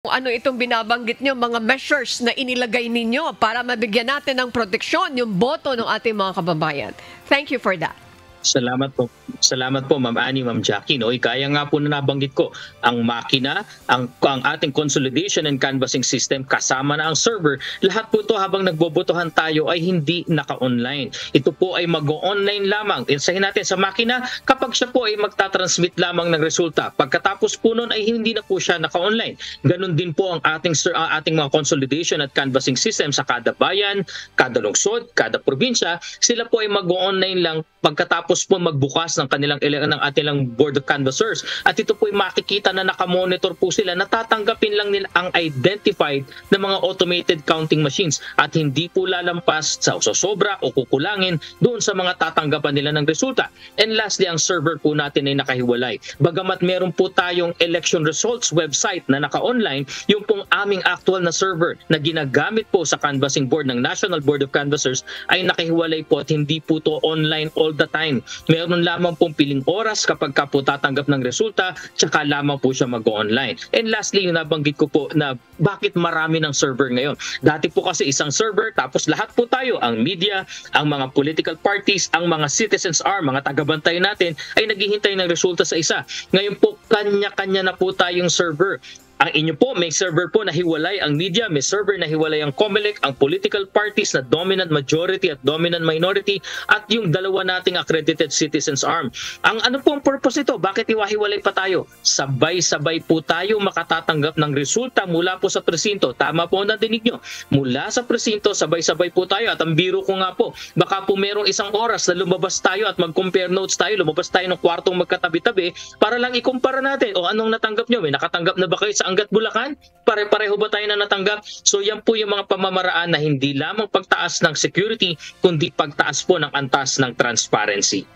Kung ano itong binabanggit nyo, mga measures na inilagay ninyo para mabigyan natin ng proteksyon yung boto ng ating mga kababayan. Thank you for that. Salamat po. Salamat po, Ma'am Annie, Ma'am Jackie. No? Kaya nga po na nabanggit ko, ang makina, ang ating consolidation and canvassing system, kasama na ang server, lahat po ito habang nagbobotohan tayo ay hindi naka-online. Ito po ay mag-online lamang. Insahin natin sa makina, kapag siya po ay magtatransmit lamang ng resulta. Pagkatapos po nun ay hindi na po siya naka-online. Ganon din po ang ating mga consolidation at canvassing system sa kada bayan, kada lungsod, kada probinsya. Sila po ay mag-online lang pagkatapos po magbukas ng ng ating lang board of canvassers. At ito po ay makikita na nakamonitor po sila, natatanggapin lang nila ang identified na mga automated counting machines at hindi po lalampas sa sobra o kukulangin doon sa mga tatanggapan nila ng resulta. And lastly, ang server po natin ay nakahiwalay. Bagamat meron po tayong election results website na naka-online, yung pong aming actual na server na ginagamit po sa canvassing board ng National Board of Canvassers ay nakahiwalay po at hindi po to online all the time. Meron lamang pong piling oras kapag ka po tatanggap ng resulta, tsaka lamang po siya mag-online. And lastly, yung nabanggit ko po na bakit marami ng server ngayon. Dati po kasi isang server, tapos lahat po tayo, ang media, ang mga political parties, ang mga citizens mga tagabantay natin, ay naghihintay ng resulta sa isa. Ngayon po, kanya-kanya na po tayong server. Ang inyo po, may server po na hiwalay ang media, may server na hiwalay ang COMELEC, ang political parties na dominant majority at dominant minority, at yung dalawa nating accredited citizens arm. Ang ano po ang purpose ito? Bakit iwahiwalay pa tayo? Sabay-sabay po tayo makatatanggap ng resulta mula po sa presinto. Tama po ang nadinig nyo. Mula sa presinto, sabay-sabay po tayo. At ang biro ko nga po, baka po merong isang oras na lumabas tayo at mag-compare notes tayo, lumabas tayo ng kwartong magkatabi-tabi para lang ikumpara natin. O anong natanggap nyo? May nakatanggap na ba kayo sa Angat Bulacan? Pare-pareho ba tayo na natanggap? So yan po yung mga pamamaraan na hindi lamang pagtaas ng security, kundi pagtaas po ng antas ng transparency.